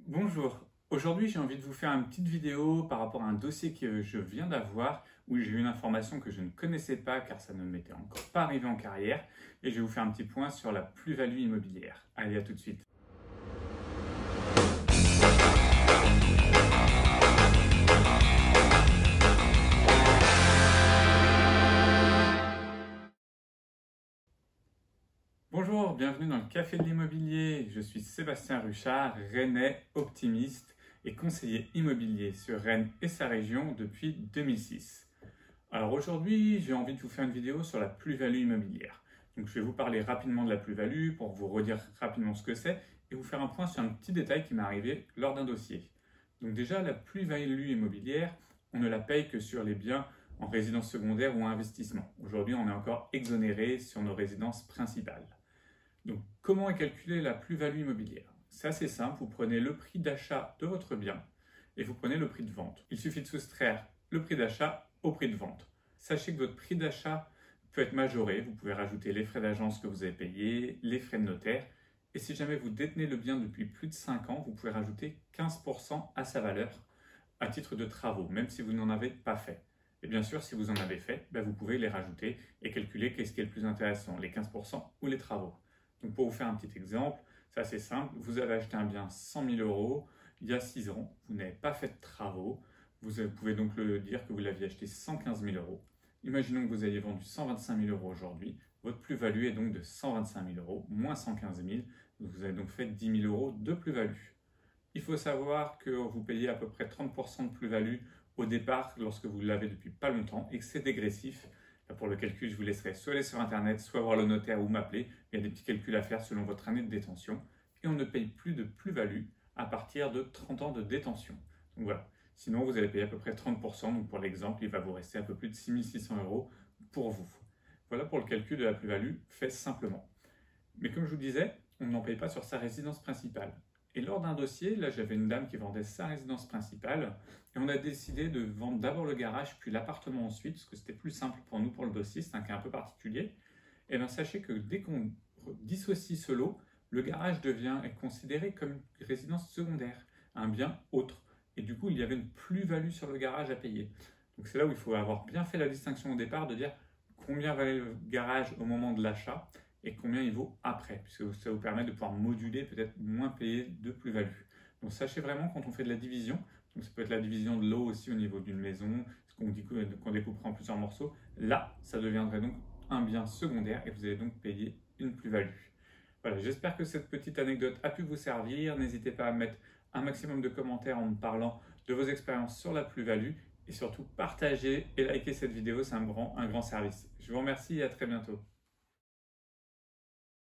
Bonjour, aujourd'hui j'ai envie de vous faire une petite vidéo par rapport à un dossier que je viens d'avoir où j'ai eu une information que je ne connaissais pas car ça ne m'était encore pas arrivé en carrière et je vais vous faire un petit point sur la plus-value immobilière. Allez, à tout de suite. Bonjour, bienvenue dans le Café de l'Immobilier. Je suis Sébastien Ruchard, rennais, optimiste et conseiller immobilier sur Rennes et sa région depuis 2006. Alors aujourd'hui, j'ai envie de vous faire une vidéo sur la plus-value immobilière. Donc je vais vous parler rapidement de la plus-value pour vous redire rapidement ce que c'est et vous faire un point sur un petit détail qui m'est arrivé lors d'un dossier. Donc déjà, la plus-value immobilière, on ne la paye que sur les biens en résidence secondaire ou en investissement. Aujourd'hui, on est encore exonéré sur nos résidences principales. Donc, comment est calculée la plus-value immobilière? C'est assez simple, vous prenez le prix d'achat de votre bien et vous prenez le prix de vente. Il suffit de soustraire le prix d'achat au prix de vente. Sachez que votre prix d'achat peut être majoré, vous pouvez rajouter les frais d'agence que vous avez payés, les frais de notaire, et si jamais vous détenez le bien depuis plus de 5 ans, vous pouvez rajouter 15% à sa valeur à titre de travaux, même si vous n'en avez pas fait. Et bien sûr, si vous en avez fait, vous pouvez les rajouter et calculer qu'est-ce qui est le plus intéressant, les 15% ou les travaux. Donc pour vous faire un petit exemple, c'est assez simple, vous avez acheté un bien 100 000 euros il y a 6 ans, vous n'avez pas fait de travaux, vous pouvez donc le dire que vous l'aviez acheté 115 000 euros. Imaginons que vous ayez vendu 125 000 euros aujourd'hui, votre plus-value est donc de 125 000 euros, moins 115 000, vous avez donc fait 10 000 euros de plus-value. Il faut savoir que vous payez à peu près 30% de plus-value au départ lorsque vous l'avez depuis pas longtemps et que c'est dégressif. Pour le calcul, je vous laisserai soit aller sur internet, soit voir le notaire ou m'appeler. Il y a des petits calculs à faire selon votre année de détention. Et on ne paye plus de plus-value à partir de 30 ans de détention. Donc voilà. Sinon, vous allez payer à peu près 30%. Donc pour l'exemple, il va vous rester un peu plus de 6 600 euros pour vous. Voilà pour le calcul de la plus-value fait simplement. Mais comme je vous disais, on n'en paye pas sur sa résidence principale. Et lors d'un dossier, là j'avais une dame qui vendait sa résidence principale et on a décidé de vendre d'abord le garage puis l'appartement ensuite parce que c'était plus simple pour nous pour le dossier, c'est un cas un peu particulier. Et bien sachez que dès qu'on dissocie ce lot, le garage est considéré comme une résidence secondaire, un bien autre. Et du coup, il y avait une plus-value sur le garage à payer. Donc c'est là où il faut avoir bien fait la distinction au départ de dire combien valait le garage au moment de l'achat et combien il vaut après, puisque ça vous permet de pouvoir moduler, peut-être moins payer de plus-value. Donc sachez vraiment quand on fait de la division, donc ça peut être la division de l'eau aussi au niveau d'une maison, qu'on découpera en plusieurs morceaux, là ça deviendrait donc un bien secondaire et vous allez donc payer une plus-value. Voilà, j'espère que cette petite anecdote a pu vous servir. N'hésitez pas à mettre un maximum de commentaires en me parlant de vos expériences sur la plus-value et surtout partagez et likez cette vidéo, c'est un grand service. Je vous remercie et à très bientôt.